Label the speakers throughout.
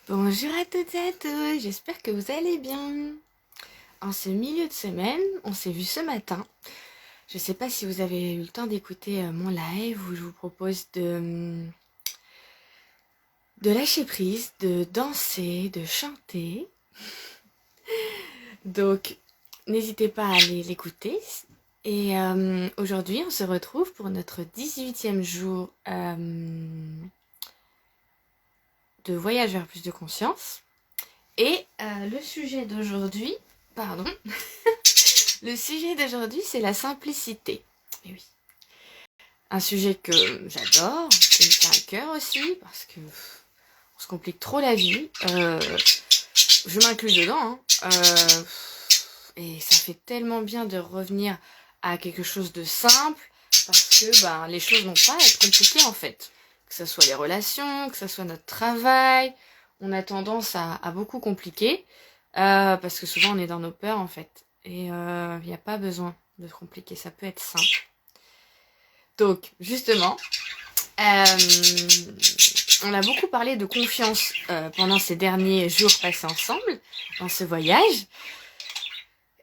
Speaker 1: Bonjour à toutes et à tous, j'espère que vous allez bien. En ce milieu de semaine, on s'est vu ce matin. Je ne sais pas si vous avez eu le temps d'écouter mon live où je vous propose de lâcher prise, de danser, de chanter. Donc, n'hésitez pas à aller l'écouter. Et aujourd'hui, on se retrouve pour notre 18e jour de voyage vers plus de conscience. Et le sujet d'aujourd'hui, pardon, le sujet d'aujourd'hui, c'est la simplicité. Et oui. Un sujet que j'adore, qui me tient à cœur aussi, parce que on se complique trop la vie. Je m'inclus dedans. Et ça fait tellement bien de revenir à quelque chose de simple, parce que les choses n'ont pas à être compliquées en fait. Que ce soit les relations, que ce soit notre travail, on a tendance à beaucoup compliquer, parce que souvent on est dans nos peurs en fait. Et il n'y a pas besoin de compliquer, ça peut être simple. Donc, justement, on a beaucoup parlé de confiance pendant ces derniers jours passés ensemble, dans ce voyage.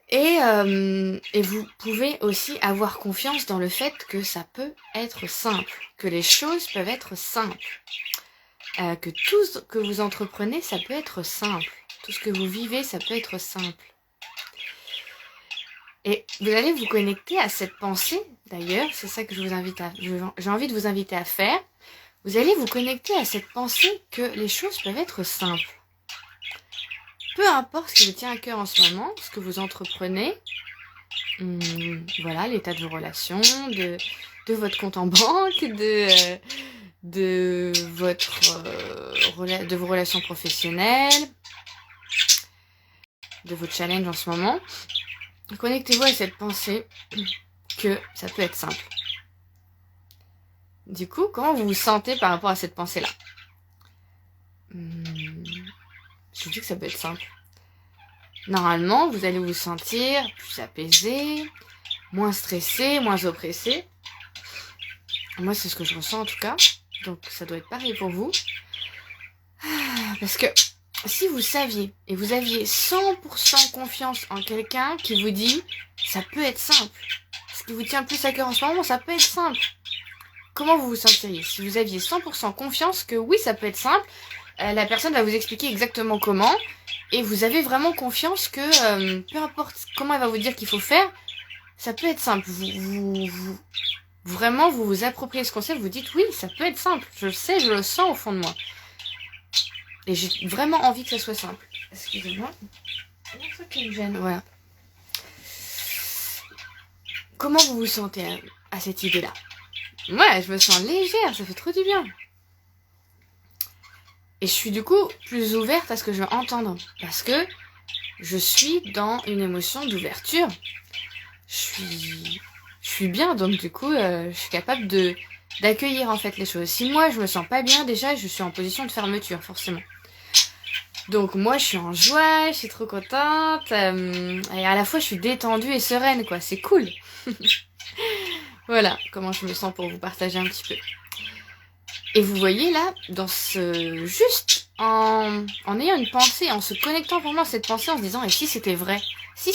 Speaker 1: Et vous pouvez aussi avoir confiance dans le fait que ça peut être simple, que les choses peuvent être simples, que tout ce que vous entreprenez, ça peut être simple. Tout ce que vous vivez, ça peut être simple. Et vous allez vous connecter à cette pensée, d'ailleurs, c'est ça que j'ai envie de vous inviter à faire. Vous allez vous connecter à cette pensée que les choses peuvent être simples. Peu importe ce qui vous tient à cœur en ce moment, ce que vous entreprenez, voilà, l'état de vos relations, de votre compte en banque, de vos relations professionnelles, de vos challenges en ce moment. Connectez-vous à cette pensée que ça peut être simple. Du coup, comment vous vous sentez par rapport à cette pensée-là ? Je dis que ça peut être simple. Normalement, vous allez vous sentir plus apaisé, moins stressé, moins oppressé. Moi, c'est ce que je ressens en tout cas. Donc, ça doit être pareil pour vous. Parce que si vous saviez et vous aviez 100% confiance en quelqu'un qui vous dit « ça peut être simple », ce qui vous tient plus à cœur en ce moment, ça peut être simple. Comment vous vous sentiriez si vous aviez 100% confiance que oui, ça peut être simple, la personne va vous expliquer exactement comment, et vous avez vraiment confiance que peu importe comment elle va vous dire qu'il faut faire, ça peut être simple. Vraiment, vous vous appropriez ce concept, vous dites oui, ça peut être simple, je le sais, je le sens au fond de moi. Et j'ai vraiment envie que ça soit simple. Excusez-moi. Il y a un truc qui me gêne, voilà. Comment vous vous sentez à cette idée-là ? Ouais, je me sens légère, ça fait trop du bien. Et je suis du coup plus ouverte à ce que je veux entendre. Parce que je suis dans une émotion d'ouverture. Je suis bien, donc du coup, je suis capable d'accueillir en fait les choses. Si moi je me sens pas bien, déjà je suis en position de fermeture, forcément. Donc moi je suis en joie, je suis trop contente, et à la fois je suis détendue et sereine, quoi, c'est cool. Voilà comment je me sens pour vous partager un petit peu. Et vous voyez là, dans ce juste en ayant une pensée, en se connectant vraiment à cette pensée, en se disant et si c'était vrai, si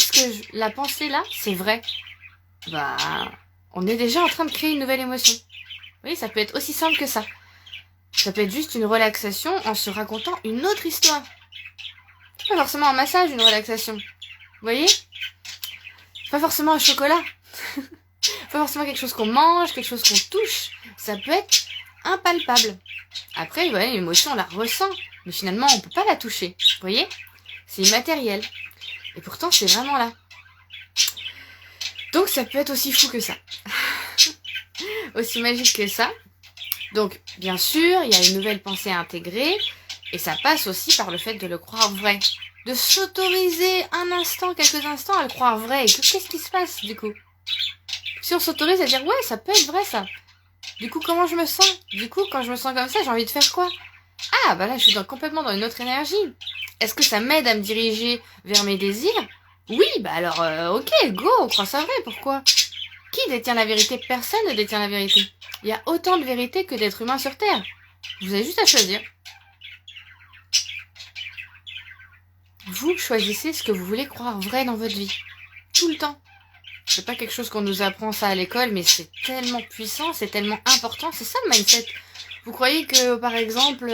Speaker 1: la pensée là c'est vrai, on est déjà en train de créer une nouvelle émotion. Vous voyez, ça peut être aussi simple que ça. Ça peut être juste une relaxation en se racontant une autre histoire. C'est pas forcément un massage, une relaxation. Vous voyez ? C'est pas forcément un chocolat. Pas forcément quelque chose qu'on mange, quelque chose qu'on touche. Ça peut être impalpable. Après, ouais, l'émotion, on la ressent. Mais finalement, on peut pas la toucher. Vous voyez ? C'est immatériel. Et pourtant, c'est vraiment là. Donc, ça peut être aussi fou que ça. Aussi magique que ça. Donc, bien sûr, il y a une nouvelle pensée à intégrer. Et ça passe aussi par le fait de le croire vrai. De s'autoriser un instant, quelques instants à le croire vrai. Et qu'est-ce qui se passe, du coup ? Si on s'autorise à dire, ouais, ça peut être vrai, ça. Du coup, comment je me sens ? Du coup, quand je me sens comme ça, j'ai envie de faire quoi ? Ah, là, je suis complètement dans une autre énergie. Est-ce que ça m'aide à me diriger vers mes désirs ? Oui, alors, ok, go, on croit ça vrai, pourquoi ? Qui détient la vérité ? Personne ne détient la vérité. Il y a autant de vérité que d'êtres humains sur Terre. Vous avez juste à choisir. vous choisissez ce que vous voulez croire vrai dans votre vie. Tout le temps. C'est pas quelque chose qu'on nous apprend ça à l'école, mais c'est tellement puissant, c'est tellement important. C'est ça le mindset. Vous croyez que, par exemple,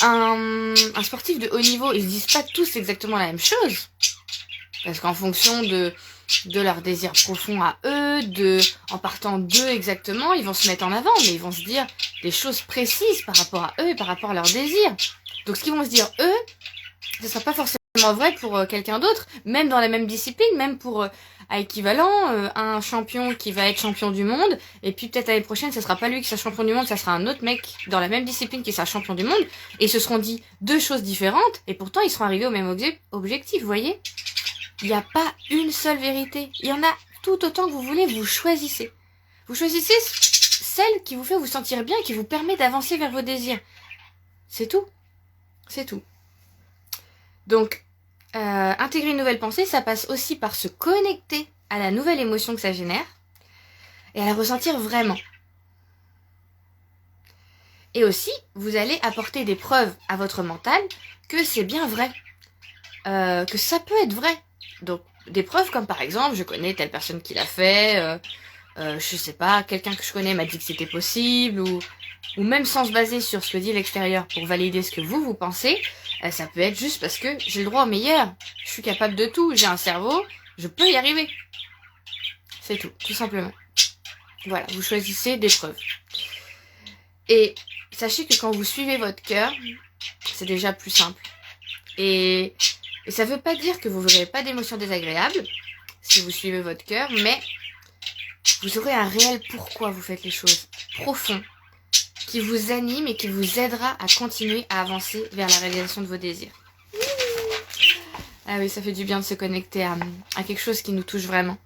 Speaker 1: un sportif de haut niveau, ils se disent pas tous exactement la même chose. Parce qu'en fonction de leur désir profond à eux, en partant d'eux exactement, ils vont se mettre en avant, mais ils vont se dire des choses précises par rapport à eux et par rapport à leurs désirs. Donc ce qu'ils vont se dire eux, ce sera pas forcément vrai pour quelqu'un d'autre, même dans la même discipline, même pour à équivalent, un champion qui va être champion du monde, et puis peut-être l'année prochaine, ça sera pas lui qui sera champion du monde, ça sera un autre mec dans la même discipline qui sera champion du monde, et ils se seront dit deux choses différentes, et pourtant ils seront arrivés au même objectif, vous voyez? Il n'y a pas une seule vérité. Il y en a tout autant que vous voulez, vous choisissez. Vous choisissez celle qui vous fait vous sentir bien, qui vous permet d'avancer vers vos désirs. C'est tout. C'est tout. Donc, intégrer une nouvelle pensée, ça passe aussi par se connecter à la nouvelle émotion que ça génère et à la ressentir vraiment. Et aussi, vous allez apporter des preuves à votre mental que c'est bien vrai. Que ça peut être vrai. Donc, des preuves comme par exemple, je connais telle personne qui l'a fait, je sais pas, quelqu'un que je connais m'a dit que c'était possible, ou même sans se baser sur ce que dit l'extérieur pour valider ce que vous pensez, ça peut être juste parce que j'ai le droit au meilleur, je suis capable de tout, j'ai un cerveau, je peux y arriver. C'est tout simplement. Voilà, vous choisissez des preuves. Et sachez que quand vous suivez votre cœur, c'est déjà plus simple. Et ça veut pas dire que vous n'aurez pas d'émotions désagréables si vous suivez votre cœur, mais vous aurez un réel pourquoi vous faites les choses, profond, qui vous anime et qui vous aidera à continuer à avancer vers la réalisation de vos désirs. Ah oui, ça fait du bien de se connecter à quelque chose qui nous touche vraiment,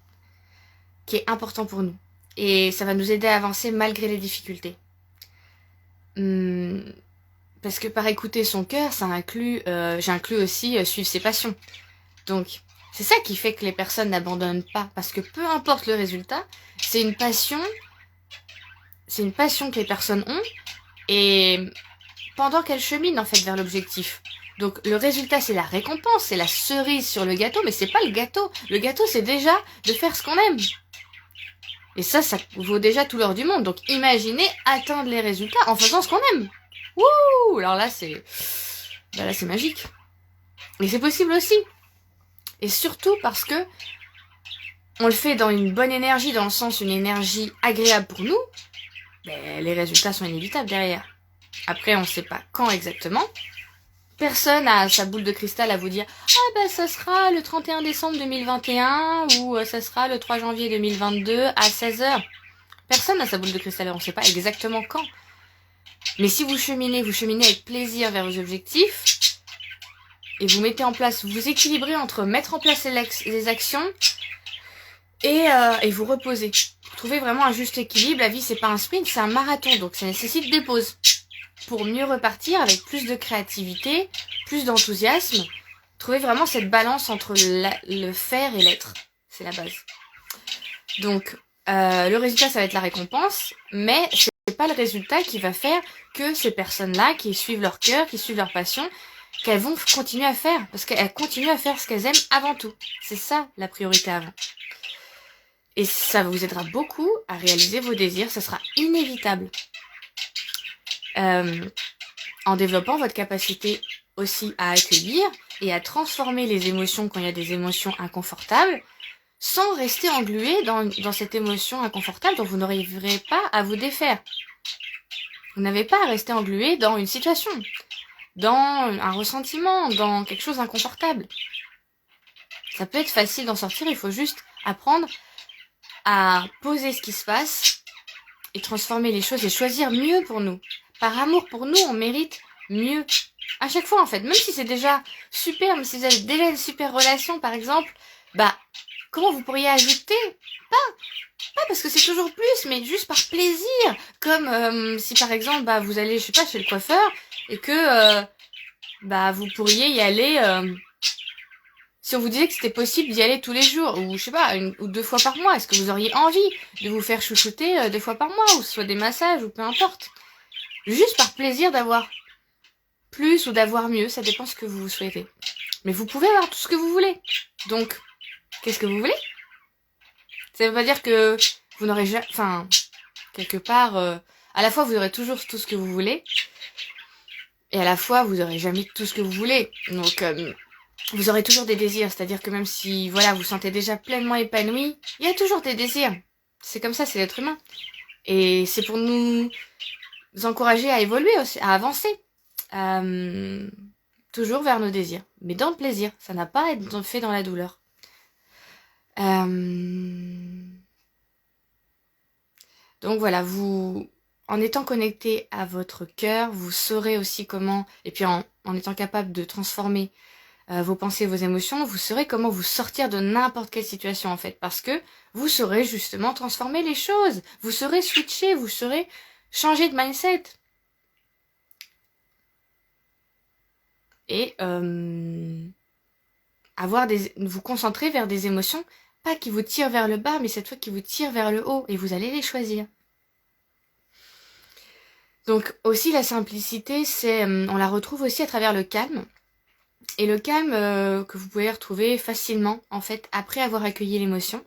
Speaker 1: qui est important pour nous. Et ça va nous aider à avancer malgré les difficultés. Parce que par écouter son cœur, ça inclut, j'inclus aussi suivre ses passions. Donc, c'est ça qui fait que les personnes n'abandonnent pas. Parce que peu importe le résultat, c'est une passion que les personnes ont. Et pendant qu'elles cheminent en fait vers l'objectif. Donc, le résultat, c'est la récompense, c'est la cerise sur le gâteau, mais c'est pas le gâteau. Le gâteau, c'est déjà de faire ce qu'on aime. Et ça vaut déjà tout l'or du monde. Donc, imaginez atteindre les résultats en faisant ce qu'on aime. Wouh! Alors là, c'est magique. Et c'est possible aussi. Et surtout parce que on le fait dans une bonne énergie, dans le sens une énergie agréable pour nous, mais les résultats sont inévitables derrière. Après, on ne sait pas quand exactement. Personne a sa boule de cristal à vous dire « Ah ben ça sera le 31 décembre 2021 ou ça sera le 3 janvier 2022 à 16h. » Personne n'a sa boule de cristal, on ne sait pas exactement quand. Mais si vous cheminez avec plaisir vers vos objectifs, et vous mettez en place, vous équilibrez entre mettre en place les actions et vous reposer. Vous trouvez vraiment un juste équilibre. La vie, c'est pas un sprint, c'est un marathon, donc ça nécessite des pauses. Pour mieux repartir avec plus de créativité, plus d'enthousiasme, trouvez vraiment cette balance entre le faire et l'être. C'est la base. Donc, le résultat, ça va être la récompense, mais c'est pas le résultat qui va faire que ces personnes-là, qui suivent leur cœur, qui suivent leur passion, qu'elles vont continuer à faire, parce qu'elles continuent à faire ce qu'elles aiment avant tout. C'est ça, la priorité avant. Et ça vous aidera beaucoup à réaliser vos désirs, ça sera inévitable. En développant votre capacité aussi à accueillir et à transformer les émotions quand il y a des émotions inconfortables, sans rester englué dans cette émotion inconfortable dont vous n'arriverez pas à vous défaire. Vous n'avez pas à rester englué dans une situation, dans un ressentiment, dans quelque chose d'inconfortable. Ça peut être facile d'en sortir, il faut juste apprendre à poser ce qui se passe et transformer les choses et choisir mieux pour nous. Par amour pour nous, on mérite mieux. À chaque fois, en fait, même si c'est déjà super, même si vous avez déjà une super relation, par exemple, comment vous pourriez ajouter? Pas parce que c'est toujours plus, mais juste par plaisir. Comme si par exemple, vous allez, je sais pas, chez le coiffeur, et que vous pourriez y aller. Si on vous disait que c'était possible d'y aller tous les jours, ou je sais pas, 1 ou 2 fois par mois, est-ce que vous auriez envie de vous faire chouchouter 2 fois par mois, ou ce soit des massages, ou peu importe. Juste par plaisir d'avoir plus ou d'avoir mieux, ça dépend ce que vous souhaitez. Mais vous pouvez avoir tout ce que vous voulez. Donc, qu'est-ce que vous voulez? Ça veut pas dire que vous n'aurez jamais... Enfin, quelque part, à la fois vous aurez toujours tout ce que vous voulez, et à la fois vous aurez jamais tout ce que vous voulez. Donc, vous aurez toujours des désirs. C'est-à-dire que même si, voilà, vous vous sentez déjà pleinement épanoui, il y a toujours des désirs. C'est comme ça, c'est l'être humain. Et c'est pour nous encourager à évoluer aussi, à avancer. Toujours vers nos désirs. Mais dans le plaisir. Ça n'a pas à être fait dans la douleur. Donc voilà, vous, en étant connecté à votre cœur, vous saurez aussi comment, et puis en étant capable de transformer vos pensées, vos émotions, vous saurez comment vous sortir de n'importe quelle situation en fait, parce que vous saurez justement transformer les choses, vous saurez switcher, vous saurez changer de mindset. Et vous concentrer vers des émotions, pas qui vous tirent vers le bas, mais cette fois qui vous tirent vers le haut, et vous allez les choisir. Donc aussi la simplicité, on la retrouve aussi à travers le calme. Et le calme que vous pouvez retrouver facilement, en fait, après avoir accueilli l'émotion,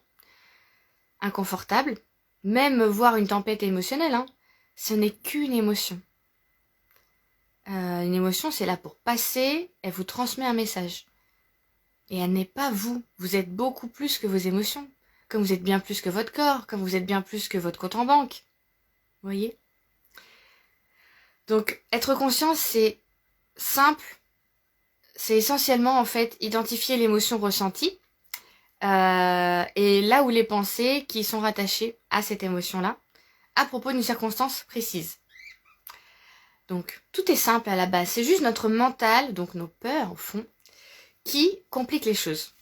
Speaker 1: inconfortable, même voir une tempête émotionnelle, hein, ce n'est qu'une émotion. Une émotion, c'est là pour passer, elle vous transmet un message. Et elle n'est pas vous. Vous êtes beaucoup plus que vos émotions. Comme vous êtes bien plus que votre corps, comme vous êtes bien plus que votre compte en banque. Vous voyez ? Donc, être conscient, c'est simple. C'est essentiellement, en fait, identifier l'émotion ressentie. Et là où les pensées qui sont rattachées à cette émotion-là, à propos d'une circonstance précise. Donc, tout est simple à la base. C'est juste notre mental, donc nos peurs, au fond, qui compliquent les choses.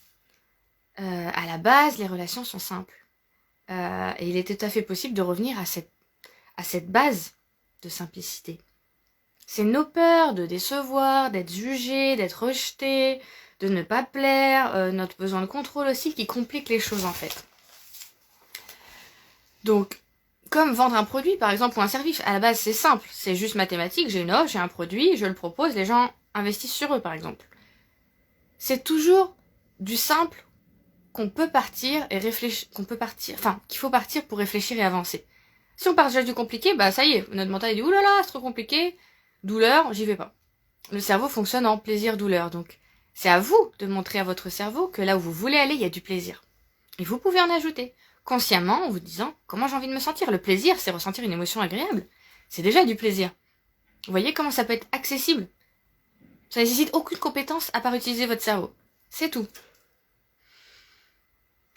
Speaker 1: À la base, les relations sont simples. Et il est tout à fait possible de revenir à cette base de simplicité. C'est nos peurs de décevoir, d'être jugé, d'être rejeté, de ne pas plaire, notre besoin de contrôle aussi qui complique les choses en fait. Donc, comme vendre un produit par exemple ou un service, à la base c'est simple, c'est juste mathématique, j'ai une offre, j'ai un produit, je le propose, les gens investissent sur eux par exemple. C'est toujours du simple qu'on peut partir et réfléchir, qu'il faut partir pour réfléchir et avancer. Si on part déjà du compliqué, bah ça y est, notre mental dit oulala, c'est trop compliqué, douleur, j'y vais pas. Le cerveau fonctionne en plaisir-douleur, donc c'est à vous de montrer à votre cerveau que là où vous voulez aller, il y a du plaisir. Et vous pouvez en ajouter, consciemment, en vous disant comment j'ai envie de me sentir. Le plaisir, c'est ressentir une émotion agréable. C'est déjà du plaisir. Vous voyez comment ça peut être accessible. Ça nécessite aucune compétence à part utiliser votre cerveau. C'est tout.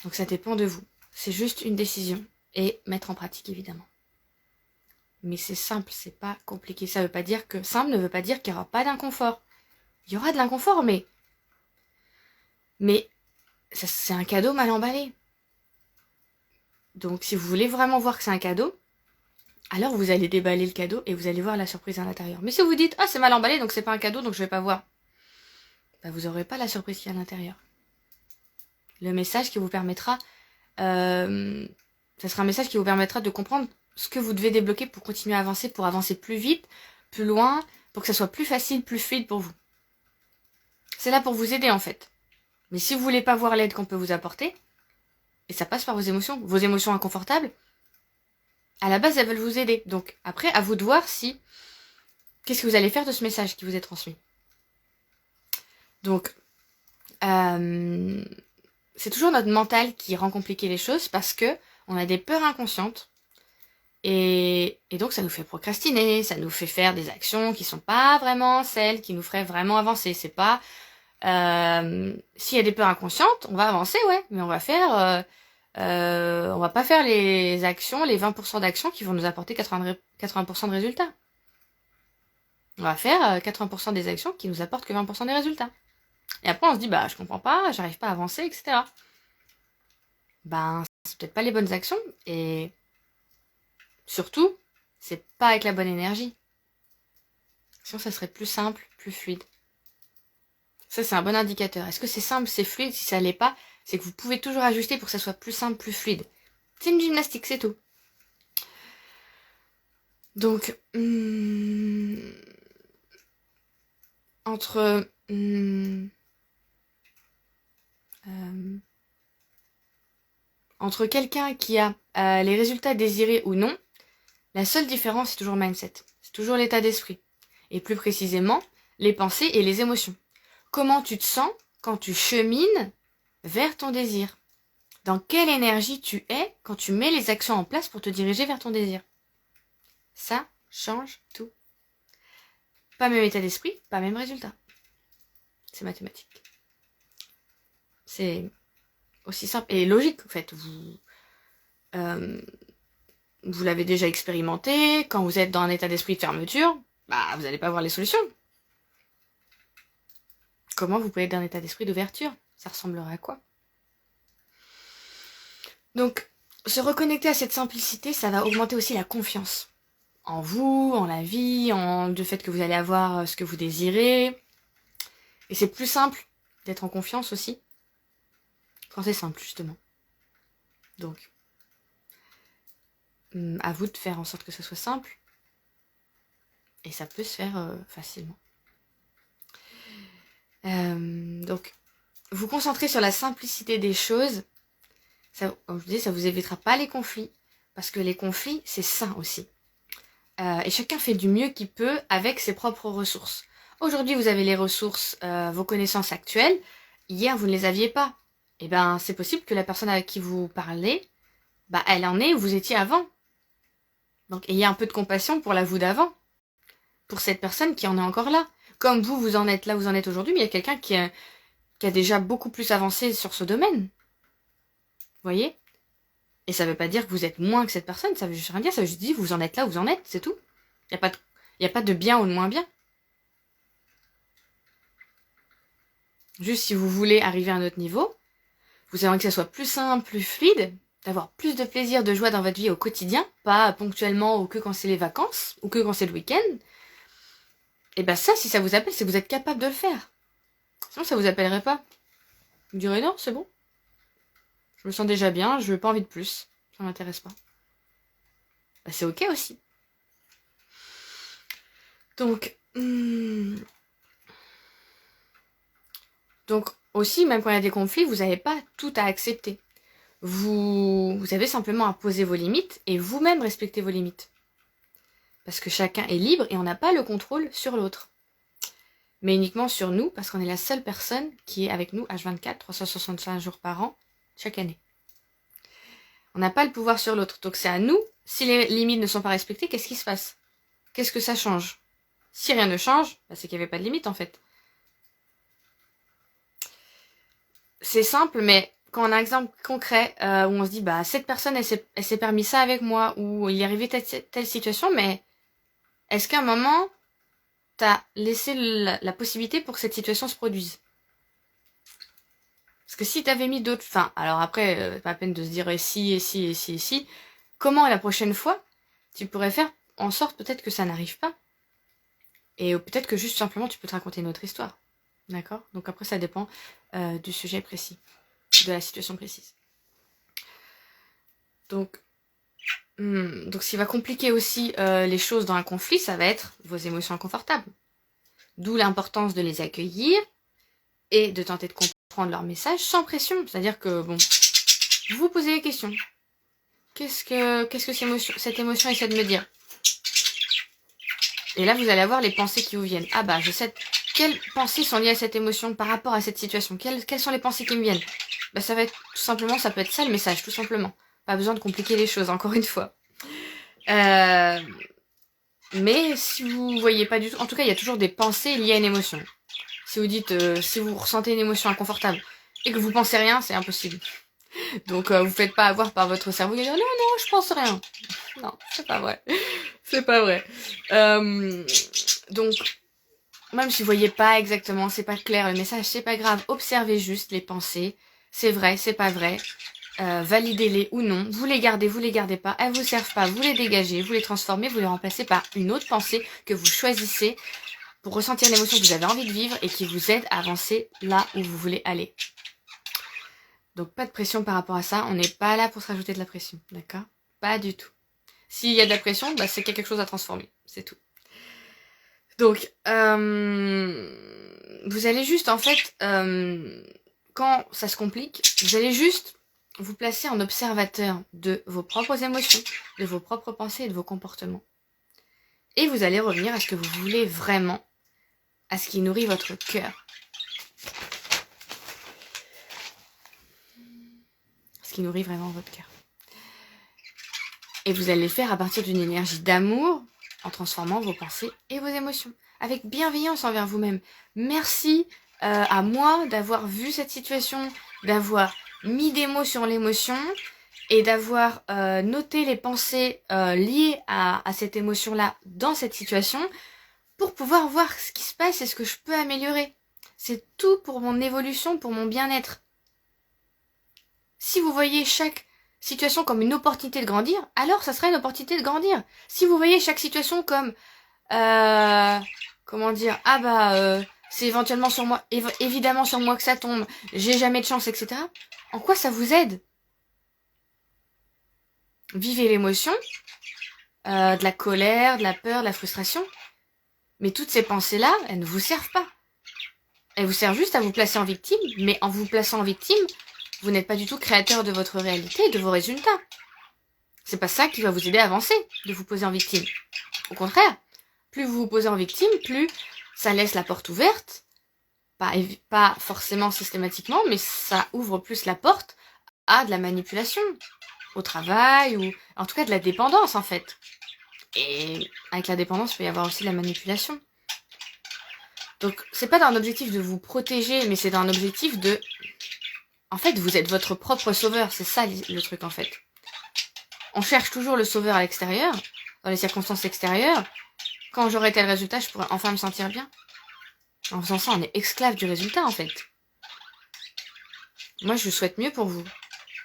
Speaker 1: Donc ça dépend de vous. C'est juste une décision. Et mettre en pratique, évidemment. Mais c'est simple, c'est pas compliqué. Ça veut pas dire que... Simple ne veut pas dire qu'il n'y aura pas d'inconfort. Il y aura de l'inconfort, mais c'est un cadeau mal emballé. Donc si vous voulez vraiment voir que c'est un cadeau, alors vous allez déballer le cadeau et vous allez voir la surprise à l'intérieur. Mais si vous dites « Ah, c'est mal emballé, donc c'est pas un cadeau, donc je vais pas voir », bah, vous n'aurez pas la surprise qui est à l'intérieur. Le message qui vous permettra... ça sera un message qui vous permettra de comprendre ce que vous devez débloquer pour continuer à avancer, pour avancer plus vite, plus loin, pour que ça soit plus facile, plus fluide pour vous. C'est là pour vous aider en fait. Mais si vous voulez pas voir l'aide qu'on peut vous apporter, et ça passe par vos émotions inconfortables, à la base elles veulent vous aider. Donc après, à vous de voir si... Qu'est-ce que vous allez faire de ce message qui vous est transmis. Donc, c'est toujours notre mental qui rend compliqué les choses parce que on a des peurs inconscientes. Et donc ça nous fait procrastiner, ça nous fait faire des actions qui sont pas vraiment celles qui nous feraient vraiment avancer. C'est pas... s'il y a des peurs inconscientes, on va avancer, ouais, mais on va pas faire les actions, les 20% d'actions qui vont nous apporter 80% de résultats. On va faire 80% des actions qui nous apportent que 20% des résultats. Et après on se dit, bah je comprends pas, j'arrive pas à avancer, etc. Ben, c'est peut-être pas les bonnes actions, et surtout, c'est pas avec la bonne énergie. Sinon ça serait plus simple, plus fluide. Ça, c'est un bon indicateur. Est-ce que c'est simple, c'est fluide? Si ça l'est pas, c'est que vous pouvez toujours ajuster pour que ça soit plus simple, plus fluide. C'est une gymnastique, c'est tout. Donc, entre Entre quelqu'un qui a les résultats désirés ou non, la seule différence, c'est toujours le mindset. C'est toujours l'état d'esprit. Et plus précisément, les pensées et les émotions. Comment tu te sens quand tu chemines vers ton désir? Dans quelle énergie tu es quand tu mets les actions en place pour te diriger vers ton désir? Ça change tout. Pas même état d'esprit, pas même résultat. C'est mathématique. C'est aussi simple et logique, en fait. Vous l'avez déjà expérimenté. Quand vous êtes dans un état d'esprit de fermeture, vous n'allez pas voir les solutions. Comment vous pouvez être dans un état d'esprit d'ouverture? Ça ressemblerait à quoi? Donc, se reconnecter à cette simplicité, ça va augmenter aussi la confiance en vous, en la vie, en le fait que vous allez avoir ce que vous désirez. Et c'est plus simple d'être en confiance aussi quand c'est simple, justement. Donc, à vous de faire en sorte que ce soit simple. Et ça peut se faire facilement. Donc, vous concentrer sur la simplicité des choses. Ça, comme je vous dis, ça vous évitera pas les conflits. Parce que les conflits, c'est sain aussi. Et chacun fait du mieux qu'il peut avec ses propres ressources. Aujourd'hui, vous avez les ressources, vos connaissances actuelles. Hier, vous ne les aviez pas. Eh ben, c'est possible que la personne avec qui vous parlez, elle en est où vous étiez avant. Donc, ayez un peu de compassion pour la vous d'avant. Pour cette personne qui en est encore là. Comme vous, vous en êtes là, vous en êtes aujourd'hui, mais il y a quelqu'un qui a déjà beaucoup plus avancé sur ce domaine. Vous voyez? Et ça veut pas dire que vous êtes moins que cette personne, ça veut juste rien dire, ça veut juste dire vous en êtes là où vous en êtes, c'est tout. Il n'y a pas de bien ou de moins bien. Juste si vous voulez arriver à un autre niveau, vous avez envie que ça soit plus simple, plus fluide, d'avoir plus de plaisir, de joie dans votre vie au quotidien, pas ponctuellement ou que quand c'est les vacances, ou que quand c'est le week-end. Et ça, si ça vous appelle, c'est que vous êtes capable de le faire. Sinon, ça vous appellerait pas. Vous direz non, c'est bon. Je me sens déjà bien, je n'ai pas envie de plus. Ça m'intéresse pas. C'est ok aussi. Donc aussi, même quand il y a des conflits, vous n'avez pas tout à accepter. Vous avez simplement à poser vos limites et vous-même respecter vos limites. Parce que chacun est libre et on n'a pas le contrôle sur l'autre. Mais uniquement sur nous, parce qu'on est la seule personne qui est avec nous H24, 365 jours par an, chaque année. On n'a pas le pouvoir sur l'autre. Donc c'est à nous, si les limites ne sont pas respectées, qu'est-ce qui se passe? Qu'est-ce que ça change? Si rien ne change, c'est qu'il n'y avait pas de limite en fait. C'est simple, mais quand on a un exemple concret où on se dit cette personne elle s'est permis ça avec moi, ou il est arrivé telle situation, mais est-ce qu'à un moment t'as laissé la possibilité pour que cette situation se produise? Parce que si t'avais mis d'autres... alors après, pas la peine de se dire si, comment la prochaine fois tu pourrais faire en sorte peut-être que ça n'arrive pas? Et peut-être que juste simplement tu peux te raconter une autre histoire. D'accord? Donc après ça dépend du sujet précis, de la situation précise. Donc ce qui va compliquer aussi les choses dans un conflit, ça va être vos émotions inconfortables. D'où l'importance de les accueillir et de tenter de comprendre leur message sans pression. C'est-à-dire que, vous vous posez les questions. Qu'est-ce que cette émotion essaie de me dire? Et là, vous allez avoir les pensées qui vous viennent. Je sais quelles pensées sont liées à cette émotion par rapport à cette situation. Quelles sont les pensées qui me viennent? Ça va être tout simplement, ça peut être ça le message, tout simplement. Pas besoin de compliquer les choses, encore une fois. Mais si vous voyez pas du tout... En tout cas, il y a toujours des pensées liées à une émotion. Si vous dites, si vous ressentez une émotion inconfortable et que vous pensez rien, c'est impossible. Donc, vous faites pas avoir par votre cerveau. Il va dire, non, je pense rien. Non, c'est pas vrai. C'est pas vrai. Donc, même si vous voyez pas exactement, c'est pas clair le message, c'est pas grave. Observez juste les pensées. C'est vrai, c'est pas vrai. Validez-les ou non. Vous les gardez pas. Elles vous servent pas. Vous les dégagez, vous les transformez, vous les remplacez par une autre pensée que vous choisissez pour ressentir l'émotion que vous avez envie de vivre et qui vous aide à avancer là où vous voulez aller. Donc pas de pression par rapport à ça. On n'est pas là pour se rajouter de la pression. D'accord? Pas du tout. S'il y a de la pression, c'est qu'il y a quelque chose à transformer. C'est tout. Donc, vous allez juste en fait quand ça se complique, vous allez juste vous placer en observateur de vos propres émotions, de vos propres pensées et de vos comportements. Et vous allez revenir à ce que vous voulez vraiment, à ce qui nourrit votre cœur. Ce qui nourrit vraiment votre cœur. Et vous allez le faire à partir d'une énergie d'amour, en transformant vos pensées et vos émotions, avec bienveillance envers vous-même. Merci à moi d'avoir vu cette situation, d'avoir mis des mots sur l'émotion et d'avoir noté les pensées liées à cette émotion-là dans cette situation pour pouvoir voir ce qui se passe et ce que je peux améliorer. C'est tout pour mon évolution, pour mon bien-être. Si vous voyez chaque situation comme une opportunité de grandir, alors ça sera une opportunité de grandir. Si vous voyez chaque situation comme comment dire, c'est éventuellement sur moi, évidemment sur moi que ça tombe, j'ai jamais de chance, etc. En quoi ça vous aide? Vivez l'émotion, de la colère, de la peur, de la frustration, mais toutes ces pensées-là, elles ne vous servent pas. Elles vous servent juste à vous placer en victime, mais en vous plaçant en victime, vous n'êtes pas du tout créateur de votre réalité et de vos résultats. C'est pas ça qui va vous aider à avancer, de vous poser en victime. Au contraire, plus vous vous posez en victime, plus ça laisse la porte ouverte, pas forcément systématiquement, mais ça ouvre plus la porte à de la manipulation, au travail, ou en tout cas de la dépendance en fait. Et avec la dépendance, il peut y avoir aussi de la manipulation. Donc c'est pas dans un objectif de vous protéger, mais c'est dans un objectif de... En fait, vous êtes votre propre sauveur, c'est ça le truc en fait. On cherche toujours le sauveur à l'extérieur, dans les circonstances extérieures. Quand j'aurai tel résultat, je pourrai enfin me sentir bien. En faisant ça, on est esclave du résultat en fait. Moi, je souhaite mieux pour vous.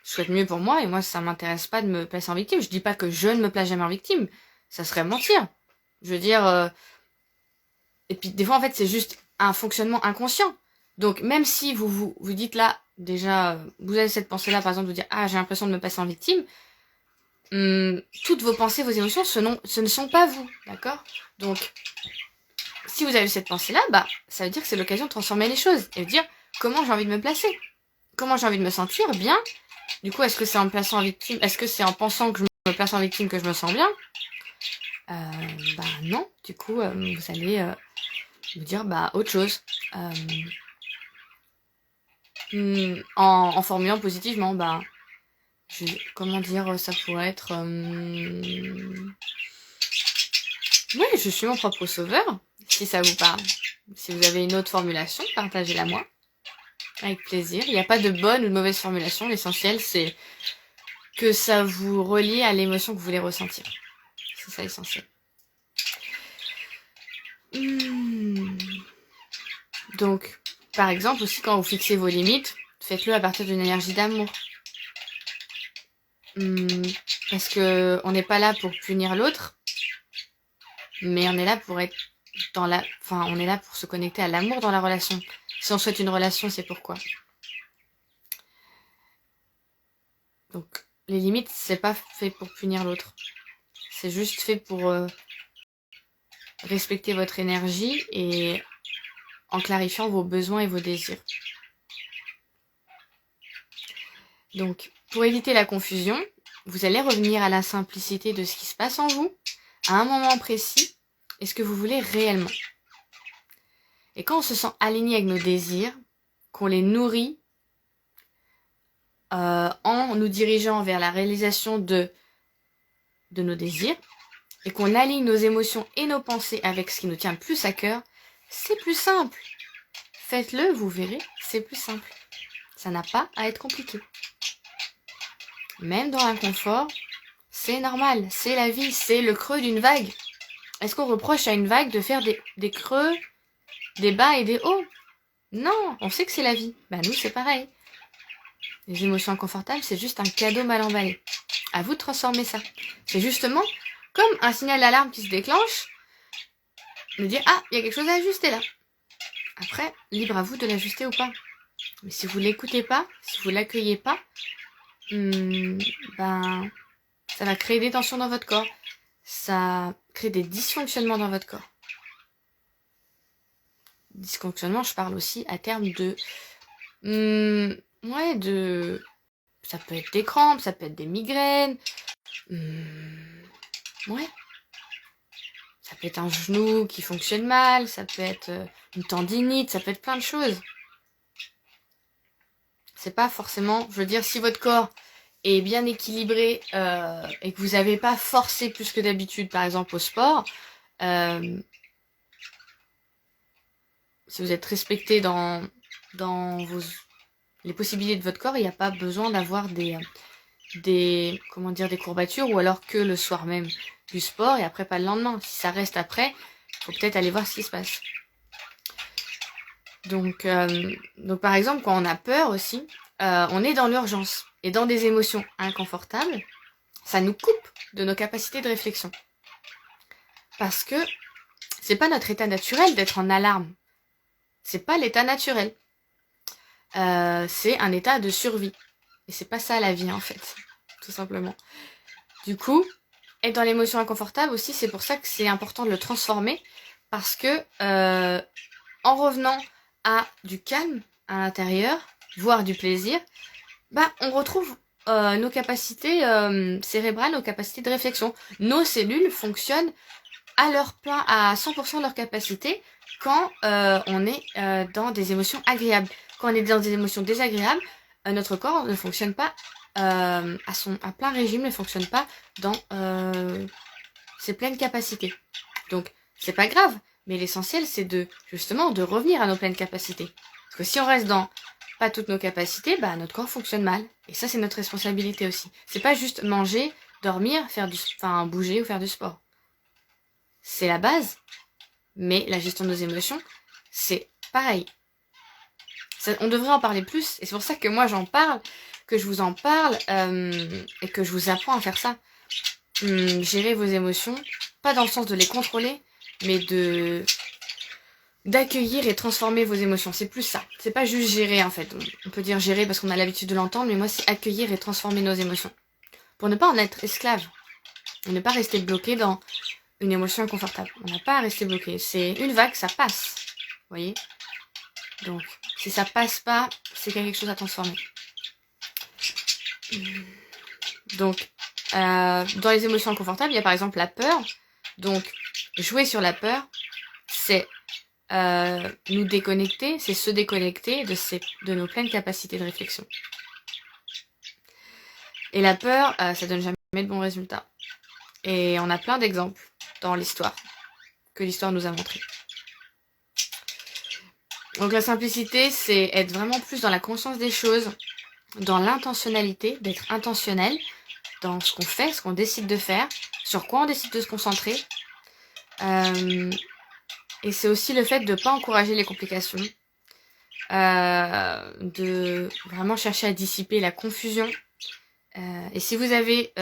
Speaker 1: Je souhaite mieux pour moi et moi, ça m'intéresse pas de me placer en victime. Je dis pas que je ne me place jamais en victime. Ça serait mentir. Je veux dire... Et puis des fois, en fait, c'est juste un fonctionnement inconscient. Donc, même si vous dites là, déjà, vous avez cette pensée-là, par exemple, de vous dire « Ah, j'ai l'impression de me passer en victime », toutes vos pensées, vos émotions, ce ne sont pas vous, d'accord? Donc, si vous avez cette pensée-là, ça veut dire que c'est l'occasion de transformer les choses et de dire comment j'ai envie de me placer, comment j'ai envie de me sentir bien. Du coup, est-ce que c'est en me plaçant en victime, est-ce que c'est en pensant que je me place en victime que je me sens bien? Non. Du coup, vous allez vous dire autre chose. En formulant positivement, comment dire, ça pourrait être... Oui, je suis mon propre sauveur, si ça vous parle. Si vous avez une autre formulation, partagez-la moi. Avec plaisir. Il n'y a pas de bonne ou de mauvaise formulation. L'essentiel, c'est que ça vous relie à l'émotion que vous voulez ressentir. C'est ça l'essentiel. Donc, par exemple, aussi quand vous fixez vos limites, faites-le à partir d'une énergie d'amour. Parce que on n'est pas là pour punir l'autre, mais on est là pour être on est là pour se connecter à l'amour dans la relation. Si on souhaite une relation, c'est pourquoi. Donc, les limites, c'est pas fait pour punir l'autre. C'est juste fait pour respecter votre énergie et en clarifiant vos besoins et vos désirs. Donc, pour éviter la confusion, vous allez revenir à la simplicité de ce qui se passe en vous, à un moment précis, et ce que vous voulez réellement. Et quand on se sent aligné avec nos désirs, qu'on les nourrit en nous dirigeant vers la réalisation de nos désirs, et qu'on aligne nos émotions et nos pensées avec ce qui nous tient le plus à cœur, c'est plus simple. Faites-le, vous verrez, c'est plus simple. Ça n'a pas à être compliqué. Même dans l'inconfort, c'est normal, c'est la vie, c'est le creux d'une vague. Est-ce qu'on reproche à une vague de faire des creux, des bas et des hauts? Non, on sait que c'est la vie. Nous, c'est pareil. Les émotions inconfortables, c'est juste un cadeau mal emballé. À vous de transformer ça. C'est justement comme un signal d'alarme qui se déclenche, de dire « Ah, il y a quelque chose à ajuster là ». Après, libre à vous de l'ajuster ou pas. Mais si vous l'écoutez pas, si vous l'accueillez pas, ça va créer des tensions dans votre corps. Ça crée des dysfonctionnements dans votre corps. Dysfonctionnement, je parle aussi à terme de Ouais, ça peut être des crampes, ça peut être des migraines. Ouais. Ça peut être un genou qui fonctionne mal, ça peut être une tendinite, ça peut être plein de choses. C'est pas forcément, je veux dire, si votre corps est bien équilibré et que vous n'avez pas forcé plus que d'habitude, par exemple au sport, si vous êtes respecté dans les possibilités de votre corps, il n'y a pas besoin d'avoir des courbatures, ou alors que le soir même du sport et après pas le lendemain. Si ça reste après, il faut peut-être aller voir ce qui se passe. Donc par exemple, quand on a peur aussi, on est dans l'urgence et dans des émotions inconfortables, ça nous coupe de nos capacités de réflexion. Parce que c'est pas notre état naturel d'être en alarme. C'est pas l'état naturel. C'est un état de survie. Et c'est pas ça la vie en fait, tout simplement. Du coup, être dans l'émotion inconfortable aussi, c'est pour ça que c'est important de le transformer, parce que en revenant à du calme à l'intérieur, voire du plaisir, on retrouve nos capacités cérébrales, nos capacités de réflexion. Nos cellules fonctionnent à leur plein, à 100% de leur capacité quand on est dans des émotions agréables. Quand on est dans des émotions désagréables, notre corps ne fonctionne pas à plein régime, ne fonctionne pas dans ses pleines capacités. Donc, c'est pas grave, mais l'essentiel, c'est justement de revenir à nos pleines capacités. Parce que si on reste dans pas toutes nos capacités, notre corps fonctionne mal. Et ça, c'est notre responsabilité aussi. C'est pas juste manger, dormir, bouger ou faire du sport. C'est la base, mais la gestion de nos émotions, c'est pareil. On devrait en parler plus, et c'est pour ça que moi j'en parle, que je vous en parle, et que je vous apprends à faire ça. Gérer vos émotions, pas dans le sens de les contrôler, mais d'accueillir et transformer vos émotions. C'est plus ça. C'est pas juste gérer en fait. On peut dire gérer parce qu'on a l'habitude de l'entendre, mais moi c'est accueillir et transformer nos émotions. Pour ne pas en être esclave. Et ne pas rester bloqué dans une émotion inconfortable. On n'a pas à rester bloqué. C'est une vague, ça passe. Vous voyez ? Donc, si ça passe pas, c'est quelque chose à transformer. Donc, dans les émotions inconfortables, il y a par exemple la peur. Donc, jouer sur la peur, c'est nous déconnecter, c'est se déconnecter de nos pleines capacités de réflexion. Et la peur, ça donne jamais de bons résultats. Et on a plein d'exemples dans l'histoire, que l'histoire nous a montré. Donc la simplicité, c'est être vraiment plus dans la conscience des choses, dans l'intentionnalité, d'être intentionnel dans ce qu'on fait, ce qu'on décide de faire, sur quoi on décide de se concentrer. Et c'est aussi le fait de ne pas encourager les complications, de vraiment chercher à dissiper la confusion. Et si vous avez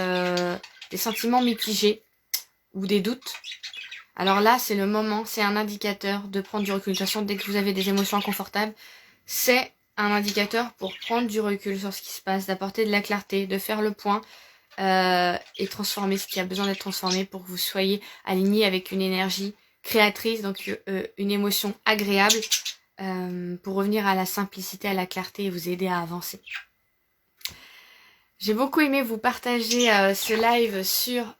Speaker 1: des sentiments mitigés ou des doutes, alors là, c'est le moment, c'est un indicateur de prendre du recul. De toute façon, dès que vous avez des émotions inconfortables, c'est un indicateur pour prendre du recul sur ce qui se passe, d'apporter de la clarté, de faire le point et transformer ce qui a besoin d'être transformé pour que vous soyez aligné avec une énergie créatrice, donc une émotion agréable pour revenir à la simplicité, à la clarté et vous aider à avancer. J'ai beaucoup aimé vous partager ce live sur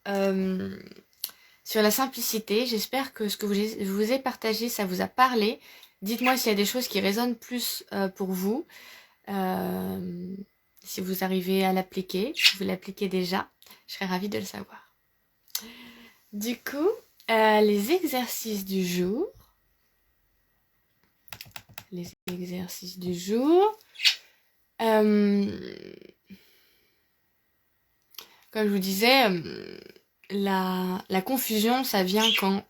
Speaker 1: la simplicité. J'espère que ce que je vous ai partagé, ça vous a parlé. Dites-moi s'il y a des choses qui résonnent plus pour vous. Si vous arrivez à l'appliquer, si vous l'appliquez déjà, je serais ravie de le savoir. Du coup, les exercices du jour. Les exercices du jour. Comme je vous disais, la confusion, ça vient quand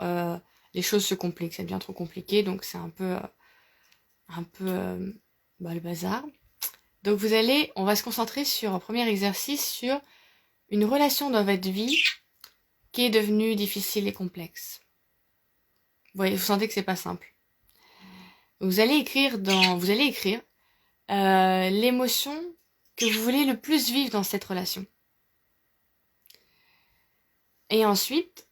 Speaker 1: les choses se compliquent. Ça devient trop compliqué, donc c'est un peu le bazar. Donc on va se concentrer sur un premier exercice sur une relation dans votre vie qui est devenue difficile et complexe. Vous sentez que c'est pas simple. Vous allez écrire l'émotion que vous voulez le plus vivre dans cette relation. Et ensuite,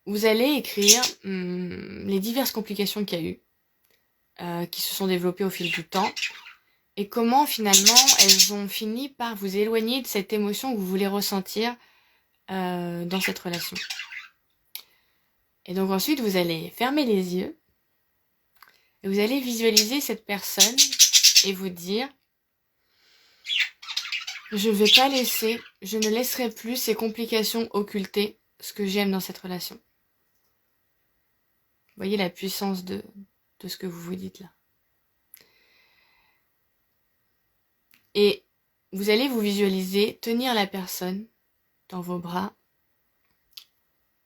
Speaker 1: vous allez écrire les diverses complications qu'il y a eu, qui se sont développées au fil du temps, et comment finalement elles ont fini par vous éloigner de cette émotion que vous voulez ressentir dans cette relation. Et donc ensuite, vous allez fermer les yeux et vous allez visualiser cette personne et vous dire: je ne vais pas laisser, je ne laisserai plus ces complications occulter ce que j'aime dans cette relation. Vous voyez la puissance de ce que vous vous dites là. Et vous allez vous visualiser tenir la personne dans vos bras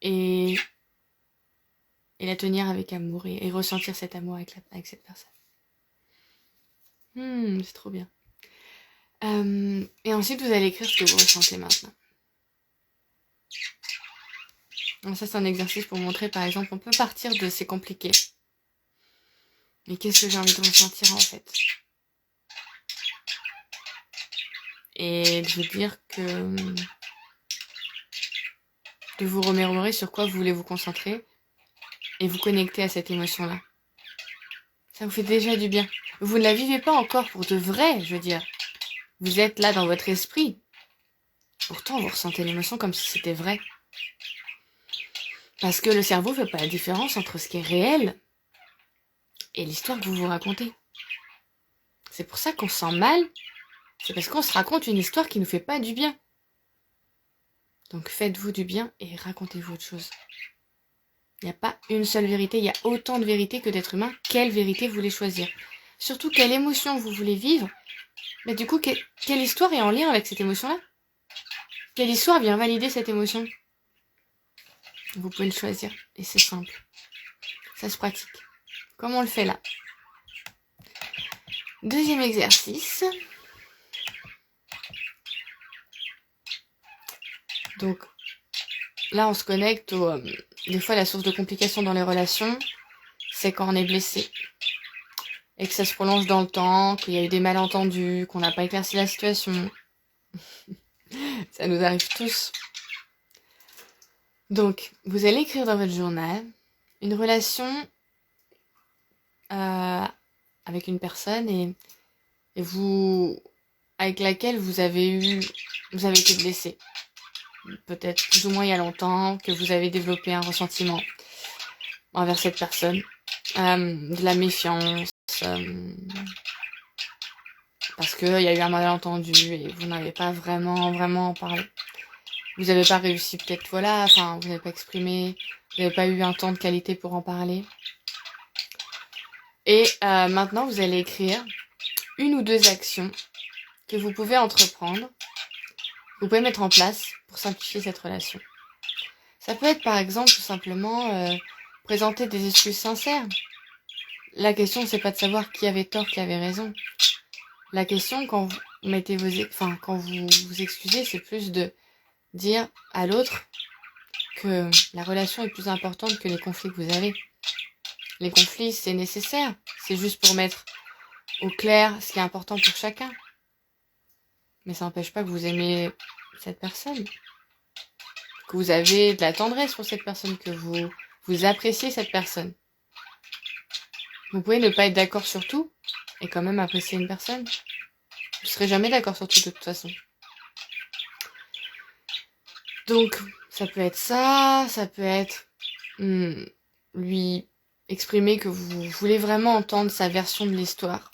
Speaker 1: et la tenir avec amour et ressentir cet amour avec cette personne. C'est trop bien. Et ensuite, vous allez écrire ce que vous ressentez maintenant. Donc ça, c'est un exercice pour montrer, par exemple, on peut partir de c'est compliqué. Mais qu'est-ce que j'ai envie de ressentir en fait? Et de vous dire que... de vous remémorer sur quoi vous voulez vous concentrer et vous connecter à cette émotion-là. Ça vous fait déjà du bien. Vous ne la vivez pas encore pour de vrai, je veux dire. Vous êtes là dans votre esprit. Pourtant, vous ressentez l'émotion comme si c'était vrai. Parce que le cerveau ne fait pas la différence entre ce qui est réel et l'histoire que vous vous racontez. C'est pour ça qu'on se sent mal. C'est parce qu'on se raconte une histoire qui ne nous fait pas du bien. Donc faites-vous du bien et racontez-vous autre chose. Il n'y a pas une seule vérité, il y a autant de vérités que d'êtres humains. Quelle vérité vous voulez choisir? Surtout, quelle émotion vous voulez vivre? Mais du coup, quelle histoire est en lien avec cette émotion-là? Quelle histoire vient valider cette émotion? Vous pouvez le choisir. Et c'est simple. Ça se pratique. Comme on le fait là. Deuxième exercice. Donc, là, on se connecte au... des fois, la source de complications dans les relations, c'est quand on est blessé. Et que ça se prolonge dans le temps, qu'il y a eu des malentendus, qu'on n'a pas éclairci la situation. Ça nous arrive tous. Donc, vous allez écrire dans votre journal une relation avec une personne et vous avec laquelle vous avez été blessé. Peut-être plus ou moins il y a longtemps, que vous avez développé un ressentiment envers cette personne, de la méfiance, parce qu'il y a eu un malentendu et vous n'avez pas vraiment parlé. Vous n'avez pas réussi peut-être, vous n'avez pas exprimé, vous n'avez pas eu un temps de qualité pour en parler. Et maintenant, vous allez écrire une ou deux actions que vous pouvez entreprendre, vous pouvez mettre en place pour simplifier cette relation. Ça peut être par exemple tout simplement présenter des excuses sincères. La question, c'est pas de savoir qui avait tort, qui avait raison. La question, quand vous mettez quand vous vous excusez, c'est plus de dire à l'autre que la relation est plus importante que les conflits que vous avez. Les conflits, c'est nécessaire. C'est juste pour mettre au clair ce qui est important pour chacun. Mais ça n'empêche pas que vous aimez cette personne. Que vous avez de la tendresse pour cette personne, que vous appréciez cette personne. Vous pouvez ne pas être d'accord sur tout et quand même apprécier une personne. Vous ne serez jamais d'accord sur tout de toute façon. Donc, ça peut être ça peut être lui exprimer que vous voulez vraiment entendre sa version de l'histoire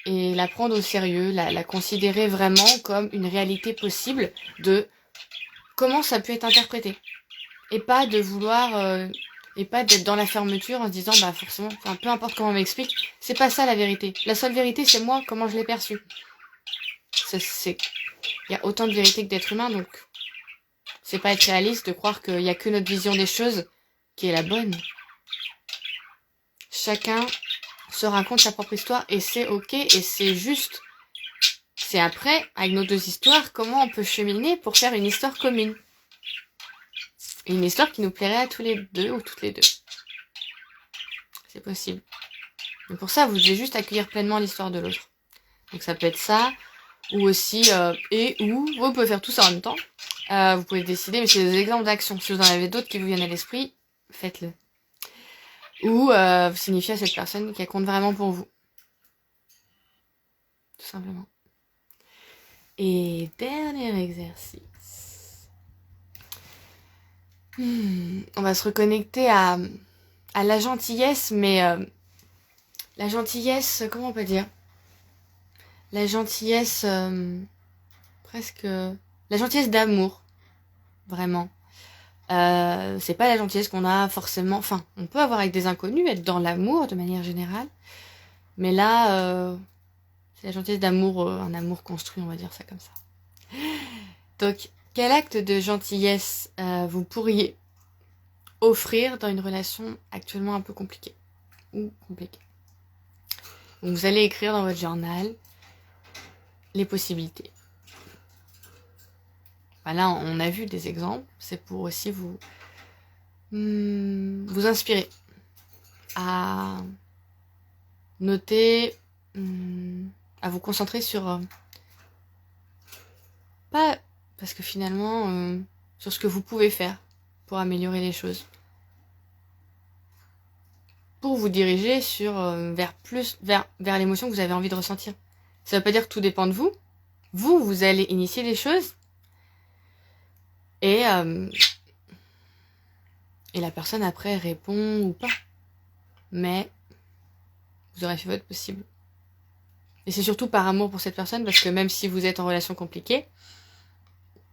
Speaker 1: et la prendre au sérieux, la considérer vraiment comme une réalité possible de comment ça peut être interprété. Et pas de vouloir... et pas d'être dans la fermeture en se disant forcément, peu importe comment on m'explique, c'est pas ça la vérité. La seule vérité, c'est moi, comment je l'ai perçue. Il y a autant de vérités que d'êtres humains, donc c'est pas être réaliste de croire qu'il y a que notre vision des choses qui est la bonne. Chacun se raconte sa propre histoire et c'est ok et c'est juste. C'est après, avec nos deux histoires, comment on peut cheminer pour faire une histoire commune. Une histoire qui nous plairait à tous les deux ou toutes les deux. C'est possible. Mais pour ça, vous devez juste accueillir pleinement l'histoire de l'autre. Donc ça peut être ça, ou aussi, vous pouvez faire tout ça en même temps. Vous pouvez décider, mais c'est des exemples d'actions. Si vous en avez d'autres qui vous viennent à l'esprit, faites-le. Ou signifier à cette personne qu'elle compte vraiment pour vous. tout simplement. Et dernier exercice. On va se reconnecter à la gentillesse, mais la gentillesse, comment on peut dire? La gentillesse, presque... La gentillesse d'amour, vraiment. C'est pas la gentillesse qu'on a forcément... Enfin, on peut avoir avec des inconnus, être dans l'amour de manière générale. Mais là, c'est la gentillesse d'amour, un amour construit, on va dire ça comme ça. Donc, quel acte de gentillesse vous pourriez offrir dans une relation actuellement un peu compliquée ou compliquée? Donc, vous allez écrire dans votre journal les possibilités. Là, on a vu des exemples. C'est pour aussi vous inspirer à noter, à vous concentrer sur... pas... Parce que finalement, sur ce que vous pouvez faire pour améliorer les choses. Pour vous diriger vers l'émotion que vous avez envie de ressentir. Ça veut pas dire que tout dépend de vous. Vous allez initier les choses. Et la personne après répond ou pas. Mais vous aurez fait votre possible. Et c'est surtout par amour pour cette personne, parce que même si vous êtes en relation compliquée,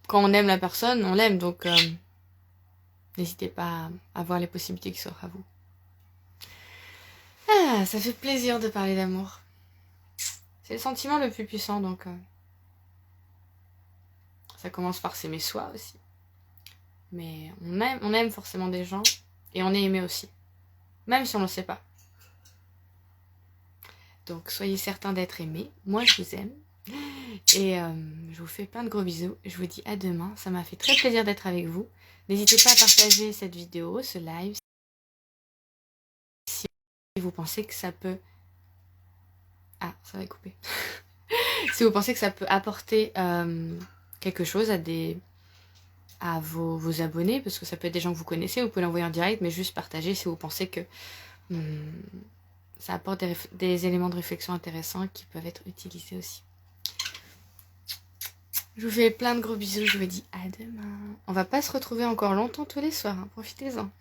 Speaker 1: quand on aime la personne, on l'aime. Donc n'hésitez pas à voir les possibilités qui s'offrent à vous. Ah, ça fait plaisir de parler d'amour. C'est le sentiment le plus puissant, donc ça commence par s'aimer soi aussi. Mais on aime forcément des gens, et on est aimé aussi. Même si on ne le sait pas. Donc soyez certains d'être aimés. Moi je vous aime. Et je vous fais plein de gros bisous. Je vous dis à demain. Ça m'a fait très plaisir d'être avec vous. N'hésitez pas à partager cette vidéo, ce live, si vous pensez que ça peut... Ah, ça va couper. Si vous pensez que ça peut apporter quelque chose à vos abonnés, parce que ça peut être des gens que vous connaissez, vous pouvez l'envoyer en direct, mais juste partager si vous pensez que ça apporte des éléments de réflexion intéressants qui peuvent être utilisés aussi. Je vous fais plein de gros bisous, je vous dis à demain. On va pas se retrouver encore longtemps tous les soirs, hein. Profitez-en.